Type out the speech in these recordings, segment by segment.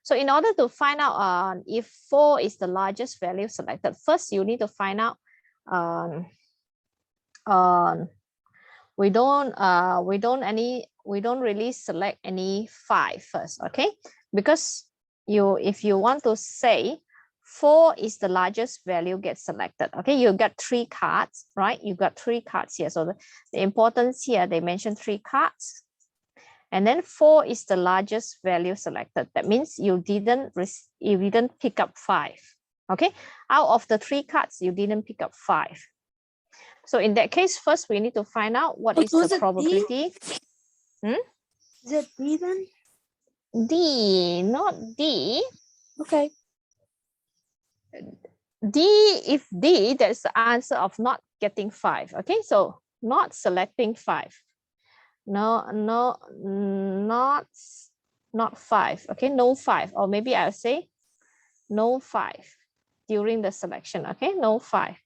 So in order to find out if 4 is the largest value selected, first you need to find out we don't really select any 5 first, okay? Because if you want to say 4 is the largest value gets selected, okay? You got 3 cards, right? You got 3 cards here. So the importance here, they mentioned 3 cards. And then 4 is the largest value selected. That means you didn't pick up 5, okay? Out of the 3 cards, you didn't pick up 5. So in that case, first we need to find out what is the probability. Is it D then? D, not D. Okay. D, if D, that's the answer of not getting 5. Okay, so not selecting 5. No, not 5. Okay, no 5. Or maybe I'll say no 5 during the selection. Okay, no 5.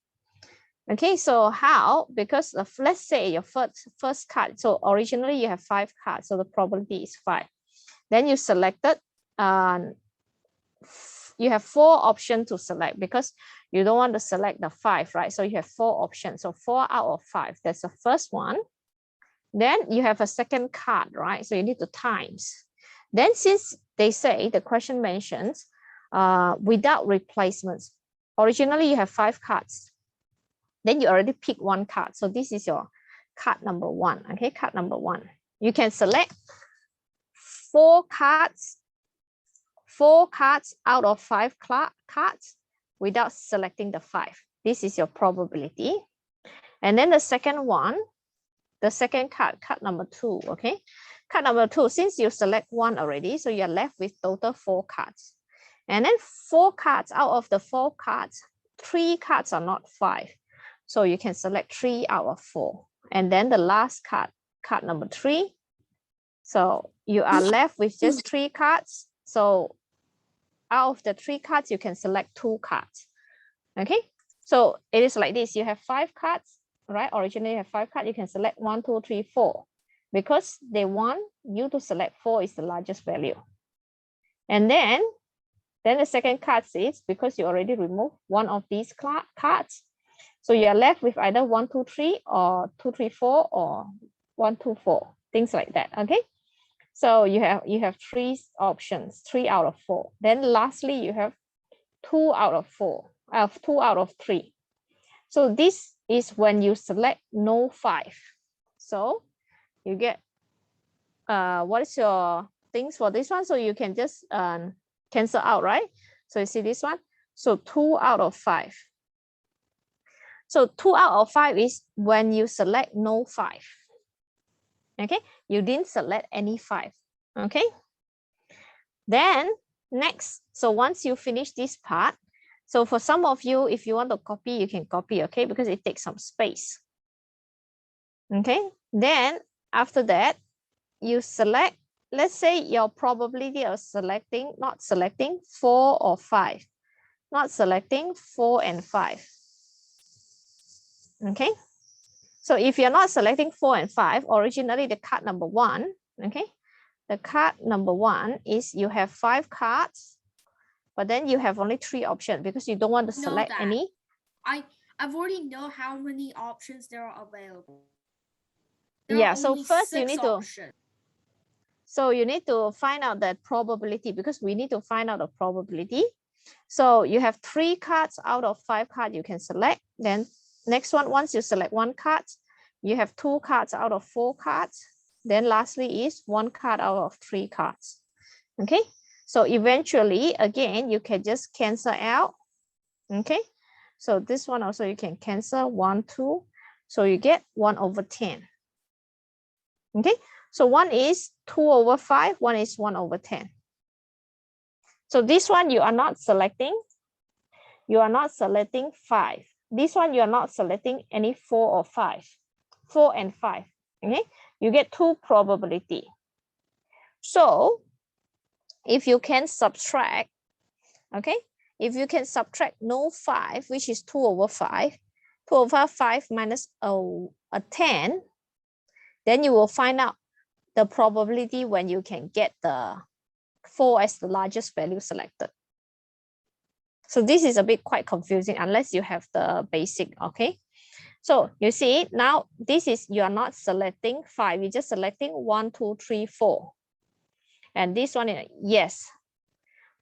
Okay, so how? Because of, let's say your first card. So originally you have 5 cards, so the probability is 5. Then you selected, you have 4 options to select because you don't want to select the 5, right? So you have 4 options. So 4 out of 5, that's the first one. Then you have a second card, right? So you need to times. Then since they say, the question mentions, without replacements, originally you have 5 cards. Then you already pick 1 card. So this is your card number 1, okay? Card number 1. You can select 4 cards out of 5 cards without selecting the 5. This is your probability. And then the second one, the second card, card number 2, okay? Card number 2, since you select 1 already, so you're left with total 4 cards. And then 4 cards out of the 4 cards, 3 cards are not 5. So you can select 3 out of 4. And then the last card, card number 3. So you are left with just 3 cards. So out of the 3 cards, you can select 2 cards. Okay, so it is like this. You have 5 cards, right? Originally you have 5 cards. You can select 1, 2, 3, 4 because they want you to select 4 is the largest value. And then the second card is because you already removed one of these cards. So you are left with either 1, 2, 3 or 2, 3, 4 or 1, 2, 4, things like that. Okay. So you have 3 options, 3 out of 4. Then lastly, you have 2 out of 4, 2 out of 3. So this is when you select no 5. So you get what is your things for this one? So you can just cancel out, right? So you see this one. So 2 out of 5. So 2 out of 5 is when you select no 5. Okay, you didn't select any 5. Okay, then next, so once you finish this part, so for some of you, if you want to copy, you can copy, okay, because it takes some space. Okay, then after that, you select, let's say your probability of selecting, not selecting 4 or 5, not selecting 4 and 5. Okay, so if you're not selecting 4 and 5, originally the card number 1, okay, the card number 1 is you have 5 cards, but then you have only 3 options because you don't want to select any. I've already know how many options there are available. Yeah, so first you need to, so you need to find out that probability because we need to find out the probability. So you have 3 cards out of 5 cards you can select. Then next one, once you select 1 card, you have 2 cards out of 4 cards. Then lastly is 1 card out of 3 cards. Okay, so eventually, again, you can just cancel out. Okay, so this one also you can cancel 1, 2. So you get 1 over 10. Okay, so one is 2 over 5, one is 1 over 10. So this one you are not selecting. You are not selecting 5. This one you are not selecting any 4 or 5. 4 and 5. Okay, you get 2 probability. So if you can subtract, okay, if you can subtract no 5, which is 2 over 5, 2 over 5 minus a 10, then you will find out the probability when you can get the 4 as the largest value selected. So this is a bit quite confusing unless you have the basic, okay? So you see now this is, you are not selecting 5, you're just selecting 1, 2, 3, 4. And this one, yes.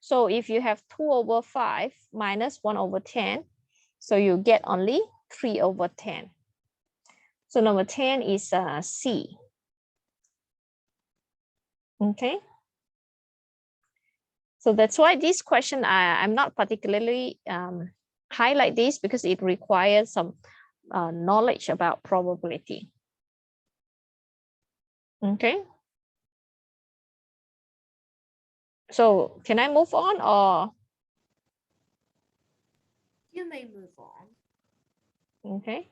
So if you have 2 over 5 minus 1 over 10, so you get only 3 over 10. So number 10 is C. Okay. So that's why this question, I'm not particularly highlight this because it requires some knowledge about probability. Okay. So can I move on or? You may move on. Okay.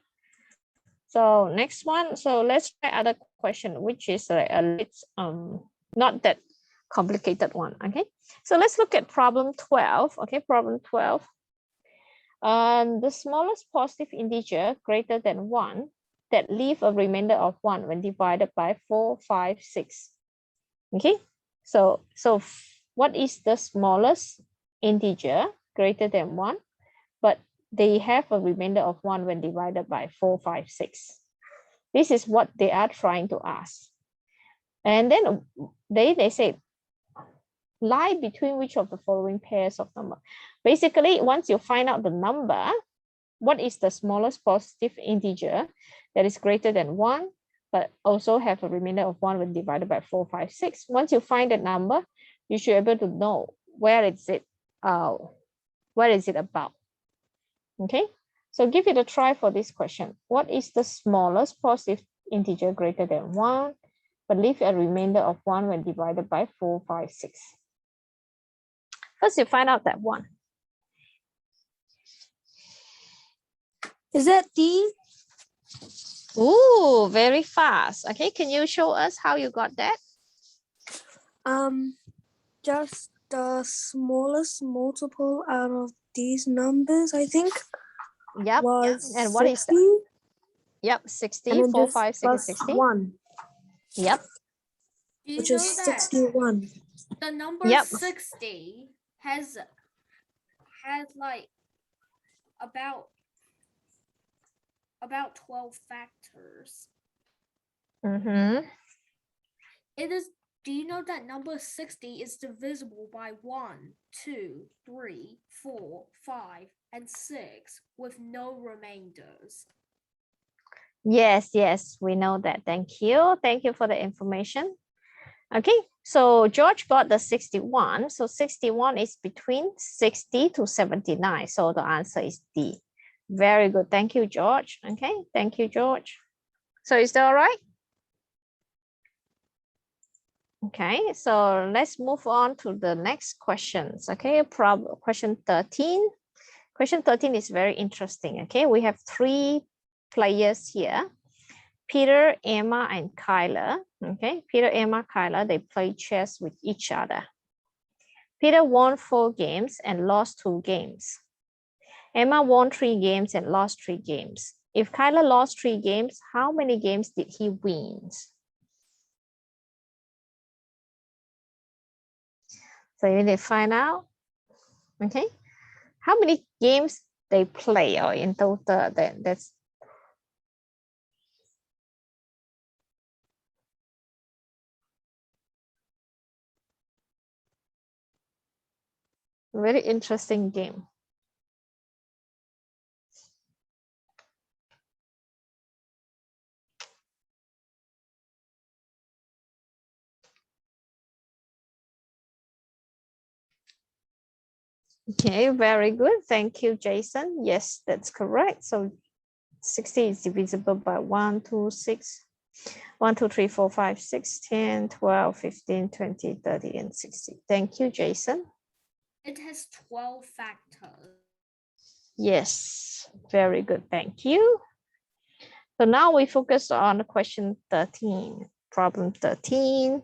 So next one, so let's try other question, which is not that complicated one. Okay. So let's look at problem 12. Okay, problem 12. The smallest positive integer greater than 1 that leave a remainder of 1 when divided by 4, 5, 6. Okay, so what is the smallest integer greater than 1, but they have a remainder of 1 when divided by 4, 5, 6. This is what they are trying to ask. And then they say, lie between which of the following pairs of number. Basically, once you find out the number, what is the smallest positive integer that is greater than 1, but also have a remainder of 1 when divided by 4, 5, 6. Once you find that number, you should be able to know where is it about. Okay, so give it a try for this question. What is the smallest positive integer greater than 1, but leave a remainder of 1 when divided by 4, 5, 6? First, you find out that one. Is that D? Ooh, very fast. Okay, can you show us how you got that? Just the smallest multiple out of these numbers, I think. Yep. Was And what 60, is that? Yep, 60, and then 4, just 5, 6 plus 60. 1. Yep. Do you Which know is that 61. the number Yep. 60 has like about 12 factors. Mm-hmm. Do you know that number 60 is divisible by 1, 2, 3, 4, 5, and 6 with no remainders? Yes, we know that. Thank you. Thank you for the information. Okay, so George got the 61. So 61 is between 60 to 79. So the answer is D. Very good. Thank you, George. Okay, thank you, George. So is that all right? Okay, so let's move on to the next questions. Okay, question 13. Question 13 is very interesting. Okay, we have 3 players here. Peter, Emma, and Kyla. Okay, Peter, Emma, Kyla, they play chess with each other. Peter won 4 games and lost 2 games. Emma won 3 games and lost 3 games. If Kyla lost 3 games, how many games did he win? So you need to find out, okay, how many games they play, or in total, that's a very interesting game. Okay, very good. Thank you, Jason. Yes, that's correct. So 60 is divisible by 1, 2, 6. 1, 2, 3, 4, 5, 6, 10, 12, 15, 20, 30, and 60. Thank you, Jason. It has 12 factors. Yes, very good. Thank you. So now we focus on question 13, problem 13.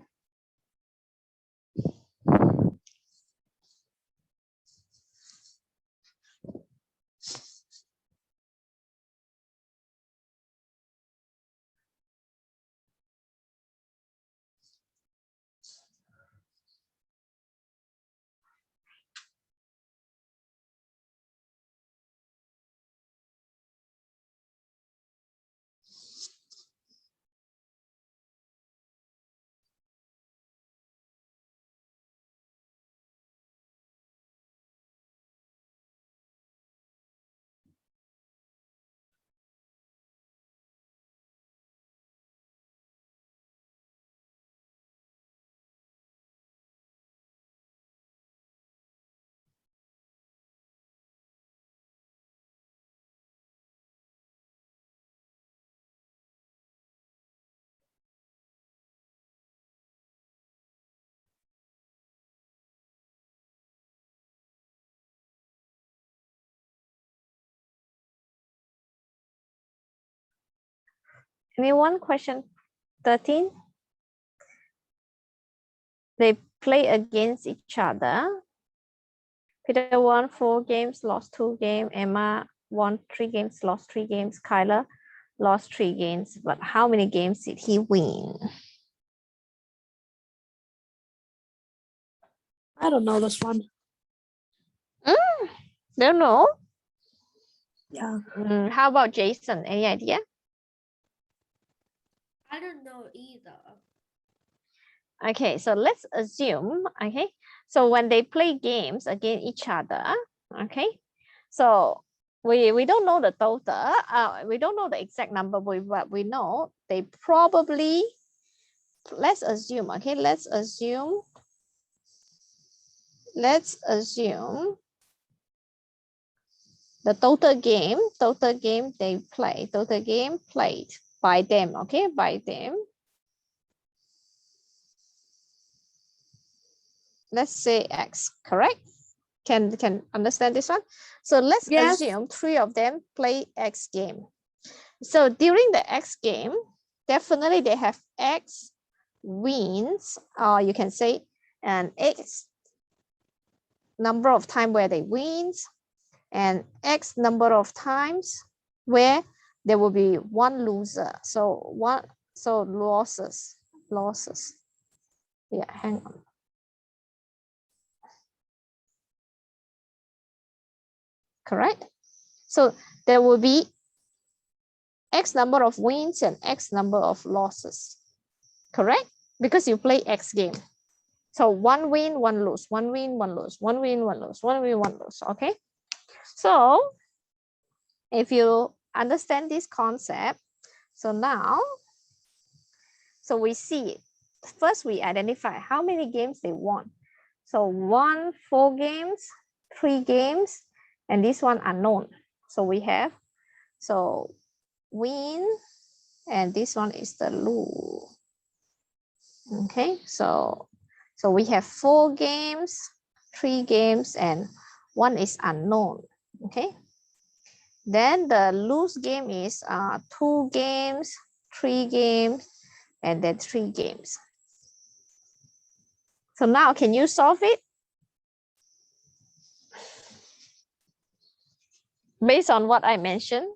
Anyone? Question 13. They play against each other. Peter won 4 games, lost 2 games. Emma won 3 games, lost 3 games. Kyler lost 3 games. But how many games did he win? I don't know this one. Don't know. Yeah. How about Jason? Any idea? I don't know either. Okay, so let's assume, okay, so when they play games against each other, okay, so we don't know the total, we don't know the exact number, but we know they probably, let's assume, okay, let's assume the total game they play, total game played by them, okay, by them. Let's say X, correct? Can understand this one? So let's Yes. assume 3 of them play X game. So during the X game, definitely they have X wins, or you can say an X number of times where they wins, and X number of times where there will be 1 loser. So losses. Yeah, hang on. Correct? So there will be X number of wins and X number of losses. Correct? Because you play X game. So 1 win, 1 lose, 1 win, 1 lose, 1 win, 1 lose, 1 win, 1 lose. Okay. So if you understand this concept, so now, so we see it. First, we identify how many games they won. So 1, 4 games, 3 games, and this one unknown. So we have, so win, and this one is the lose. Okay, so we have 4 games, 3 games, and 1 is unknown. Okay, then the lose game is 2 games, 3 games, and then 3 games. So now can you solve it? Based on what I mentioned,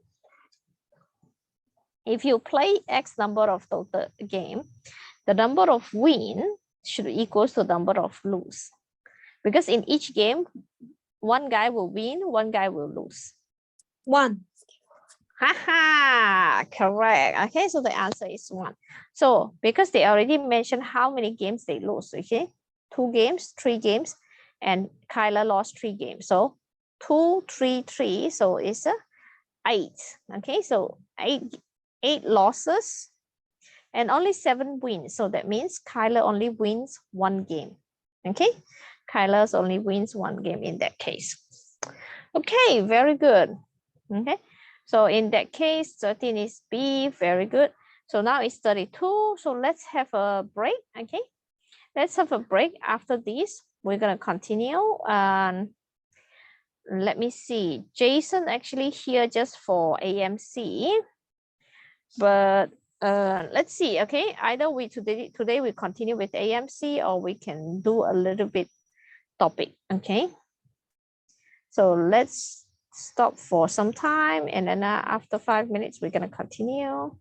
if you play X number of total game, the number of win should equal to the number of lose. Because in each game, 1 guy will win, 1 guy will lose. 1. Haha, correct. Okay, so the answer is 1. So because they already mentioned how many games they lose, okay, 2 games, 3 games, and Kyla lost 3 games. So 2, 3, 3. So it's 8. Okay, so 8 losses and only 7 wins. So that means Kyla only wins 1 game. Okay, Kyla's only wins 1 game in that case. Okay, very good. Okay, so in that case, 13 is B, very good. So now it's 32. So let's have a break. Okay, let's have a break. After this, we're gonna continue. Let me see. Jason actually here just for AMC, but let's see. Okay, either we today we continue with AMC, or we can do a little bit topic. Okay, so let's stop for some time, and then after 5 minutes we're gonna continue.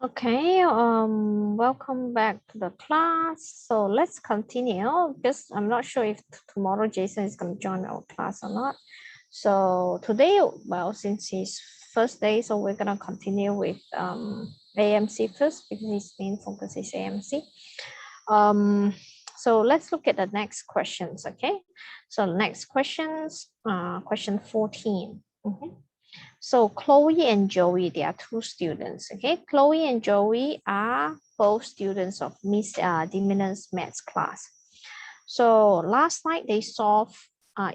Okay, welcome back to the class. So let's continue, because I'm not sure if tomorrow Jason is going to join our class or not. So today, well, since it's first day, so we're going to continue with AMC first, because his main focus is AMC. So let's look at the next questions, okay? So next questions, question 14. So Chloe and Joey, they are 2 students, okay? Chloe and Joey are both students of Miss Diminen's maths class. So last night they solved,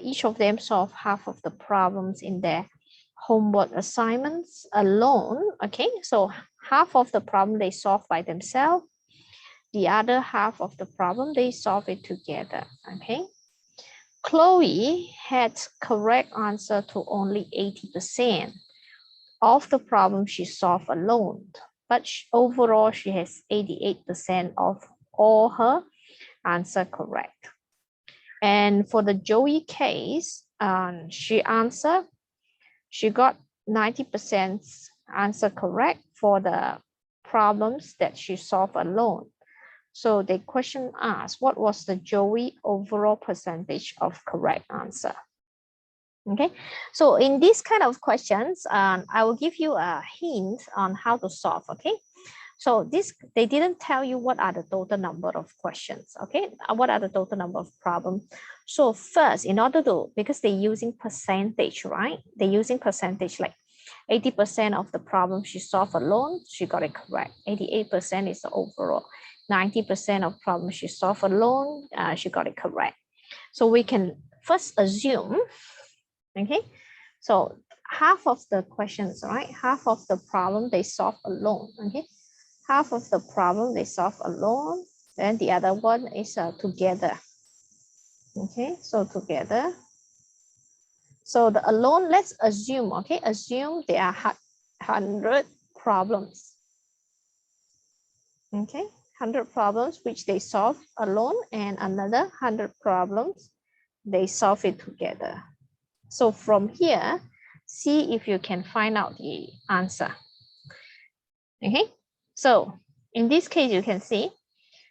each of them solved half of the problems in their homework assignments alone, okay? So half of the problem they solved by themselves. The other half of the problem, they solve it together, okay? Chloe had correct answer to only 80%, of the problem she solved alone, but overall she has 88% of all her answer correct. And for the Joey case, she got 90% answer correct for the problems that she solved alone. So the question asks, what was the Joey overall percentage of correct answer? Okay, so in this kind of questions, I will give you a hint on how to solve. Okay, so they didn't tell you what are the total number of questions. Okay, what are the total number of problems? So first, in order to, because they're using percentage, right? They're using percentage, like 80% of the problem she solved alone, she got it correct. 88% is the overall. 90% of problems she solved alone, she got it correct. So we can first assume, okay, so half of the questions, right? Half of the problem they solve alone, okay? Half of the problem they solve alone, then the other one is together. Okay, so together. So the alone, let's assume, okay, assume there are 100 problems. Okay, 100 problems which they solve alone, and another 100 problems they solve it together. So from here, see if you can find out the answer. Okay, so in this case, you can see,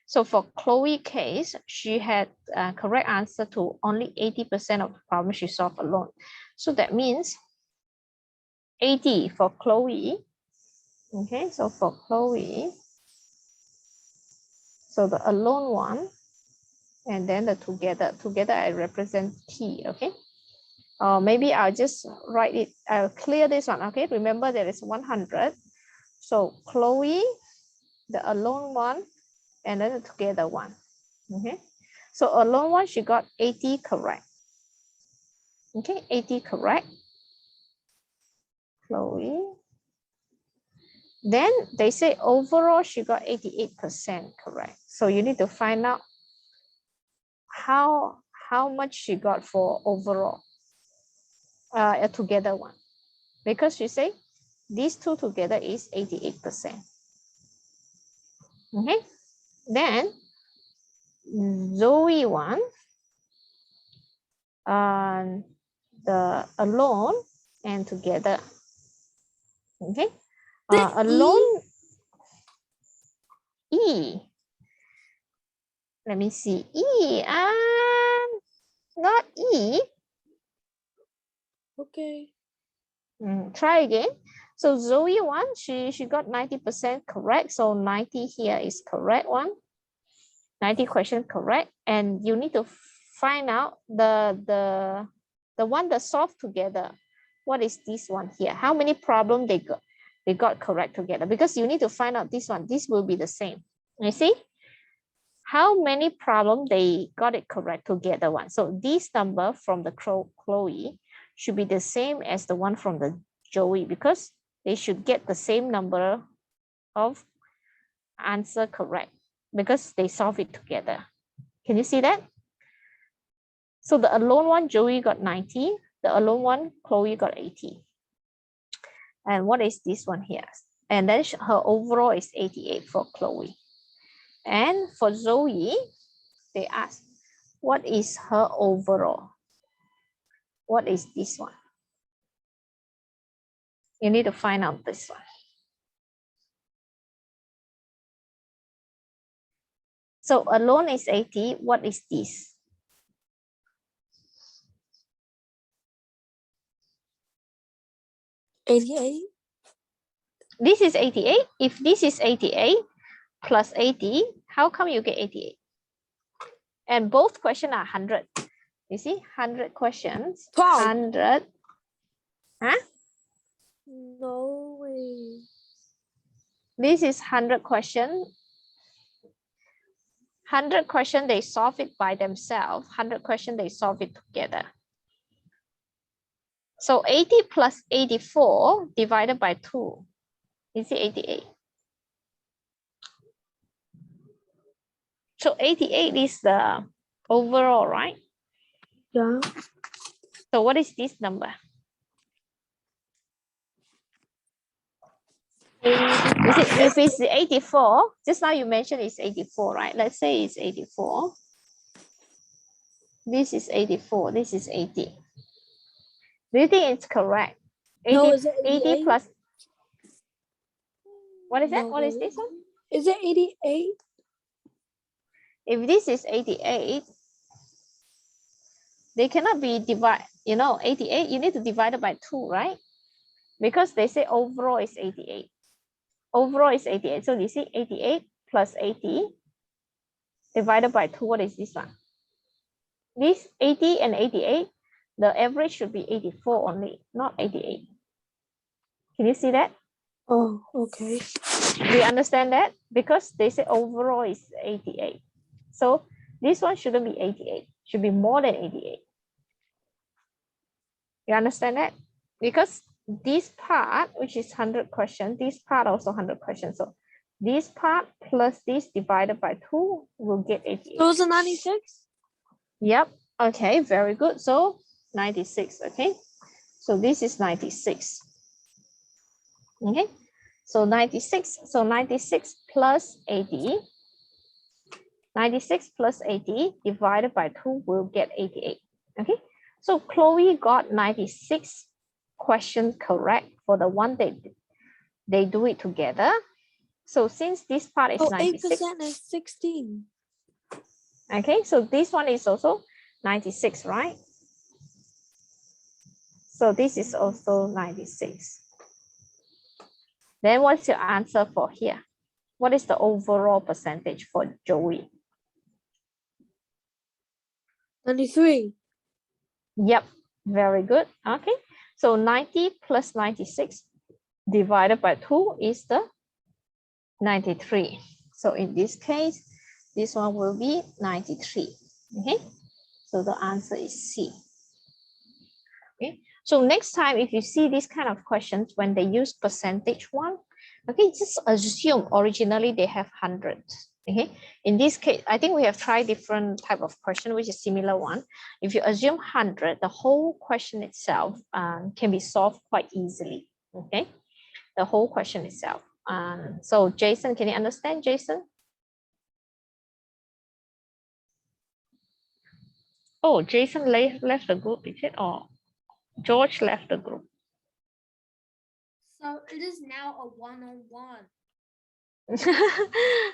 so for Chloe case, she had a correct answer to only 80% of the problem she solved alone. So that means 80 for Chloe. Okay, so for Chloe, so the alone one, and then the together I represent T. Okay, maybe I'll just write it, I'll clear this one. Okay, remember there is 100. So Chloe, the alone one, and then the together one. Okay, so alone one, she got 80 correct. Okay, 80 correct. Chloe. Then they say overall she got 88% correct. So you need to find out how much she got for overall, a together one, because she say these two together is 88%. Okay, then Zoe one, the alone and together. Okay, alone E. Let me see, E, not E. Okay. Try again. So Zoe one, she got 90% correct. So 90 here is correct one. 90 question correct. And you need to find out the one that solved together. What is this one here? How many problems they got correct together? Because you need to find out this one. This will be the same. You see? How many problems they got it correct together one. So this number from the Chloe should be the same as the one from the Joey, because they should get the same number of answer correct because they solve it together. Can you see that? So the alone one, Joey got 90. The alone one, Chloe got 80. And what is this one here? And then her overall is 88 for Chloe. And for Zoe, they ask, what is her overall? What is this one? You need to find out this one. So alone is 80. What is this? $88. This is 88. If this is 88 plus 80, how come you get 88? And both questions are 100. You see, 100 questions. 12. 100. Huh? No way. This is 100 question. 100 question, they solve it by themselves. 100 question, they solve it together. So 80 plus 84 divided by 2. Is it 88? So 88 is the overall, right? Yeah. So what is this number? You see, if it's 84, just now you mentioned it's 84, right? Let's say it's 84. This is 84, this is 80. Do you think it's correct? 80, No, is it 80 88? plus, what is that? No. What is this one? Is it 88? If this is 88, they cannot be divided, 88, you need to divide it by 2, right? Because they say overall is 88. Overall is 88. So you see 88 plus 80 divided by 2, what is this one? This 80 and 88, the average should be 84 only, not 88. Can you see that? Oh, okay. Do you understand that? Because they say overall is 88. So this one shouldn't be 88, should be more than 88. You understand that? Because this part, which is 100 questions, this part also 100 questions. So this part plus this divided by 2 will get 88. Those are 96? Yep. Okay, very good. So 96, okay? So this is 96. Okay, so 96. So 96 plus 80. 96 plus 80 divided by 2 will get 88. Okay, so Chloe got 96 questions correct for the one they do it together. So since this part is 96, 8% is 16. okay, so this one is also 96, right? So this is also 96. Then what's your answer for here? What is the overall percentage for Joey? 93. Yep, very good. Okay, so 90 plus 96 divided by 2 is the 93. So in this case, this one will be 93. Okay, so the answer is C. Okay, so next time if you see this kind of questions when they use percentage one, okay, just assume originally they have 100. Okay, in this case, I think we have tried different type of question, which is similar one. If you assume 100, the whole question itself can be solved quite easily. Okay, the whole question itself. So Jason, can you understand, Jason? Oh, Jason left the group, is it? Or George left the group? So it is now a one-on-one.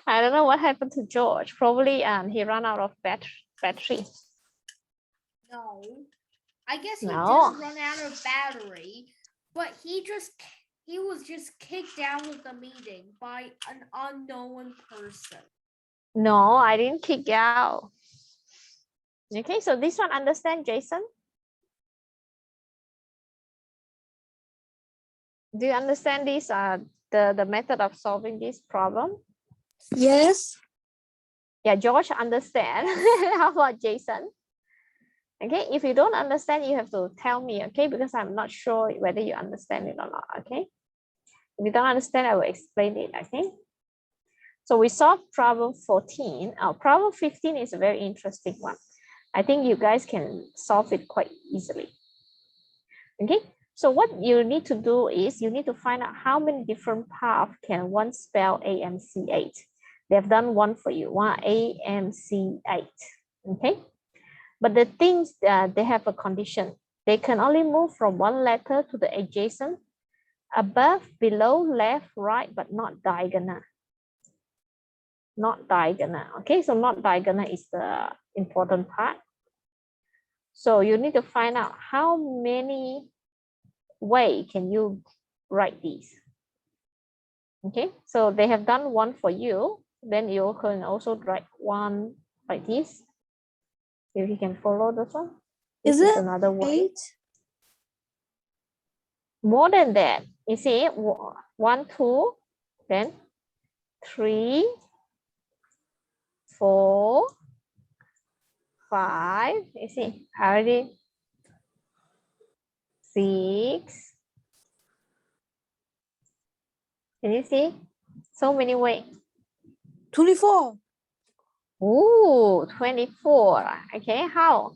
I don't know what happened to George. Probably he ran out of battery. No, I guess he No. did run out of battery, but he was just kicked out of the meeting by an unknown person. No, I didn't kick out. Okay, so this one understand, Jason? Do you understand this? The method of solving this problem? Yes. Yeah, George understand. How about Jason? Okay, if you don't understand, you have to tell me, okay? Because I'm not sure whether you understand it or not, okay? If you don't understand, I will explain it, okay? So we solved problem 14. Problem 15 is a very interesting one. I think you guys can solve it quite easily. Okay, so what you need to do is you need to find out how many different paths can one spell AMC8. They have done one for you, one AMC8. Okay, but the things they have a condition. They can only move from one letter to the adjacent, above, below, left, right, but not diagonal. Not diagonal. Okay, so not diagonal is the important part. So you need to find out how many way can you write these. Okay, so they have done one for you. Then you can also write one like this. If you can follow this one. This is another way. 8? More than that. You see, 1, 2, then 3, 4, 5. You see, already 6. Can you see? So many ways. 24. Ooh, 24. Okay, how?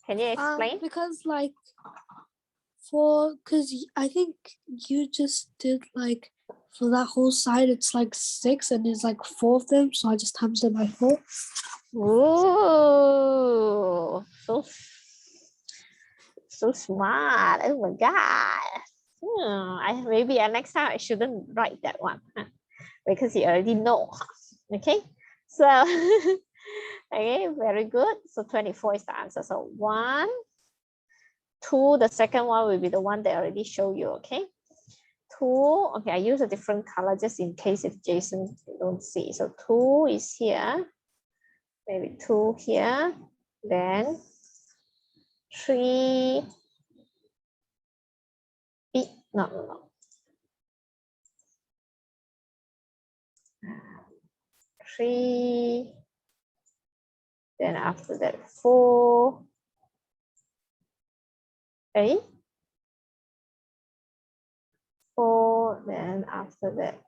Can you explain? Because because I think you just did like for that whole side, it's like 6 and there's like 4 of them. So I just times it by 4. Ooh, so smart. Oh my God. Maybe next time I shouldn't write that one because you already know. Okay, so okay, very good. So 24 is the answer. So 1, 2, the second one will be the one that I already showed you. Okay, 2. Okay, I use a different color just in case if Jason don't see. So 2 is here, maybe 2 here, then 3. No. 3, then after that 4, 8, 4, then after that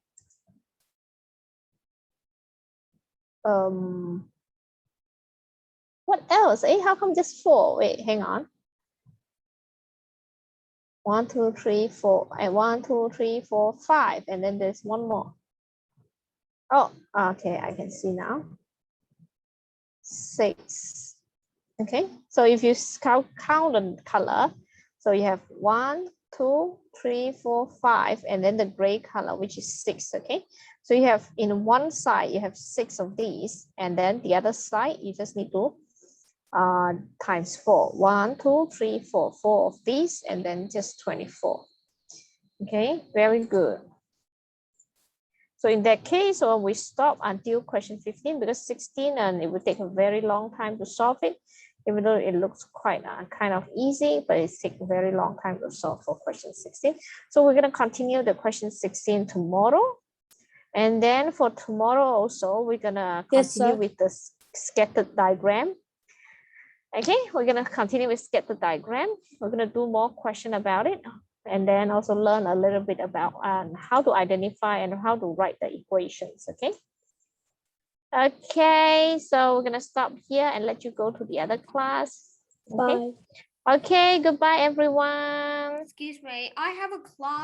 what else? How come just 4? Wait, hang on. 1, 2, 3, 4, and 1, 2, 3, 4, 5, and then there's one more. Oh, okay, I can see now. 6. Okay, so if you count the color, so you have 1, 2, 3, 4, 5, and then the gray color, which is 6. Okay, so you have in one side you have 6 of these, and then the other side you just need to times 4. 1, 2, 3, 4, 4 of these, and then just 24. Okay, very good. So in that case, we stop until question 15 because 16 and it will take a very long time to solve it, even though it looks quite kind of easy, but it takes a very long time to solve for question 16. So we're going to continue the question 16 tomorrow. And then for tomorrow also, we're going to continue with the scattered diagram. Okay, we're going to continue with scattered diagram. We're going to do more question about it. And then also learn a little bit about how to identify and how to write the equations, okay? Okay, so we're gonna stop here and let you go to the other class. Okay? Bye. Okay, goodbye everyone. Excuse me, I have a class.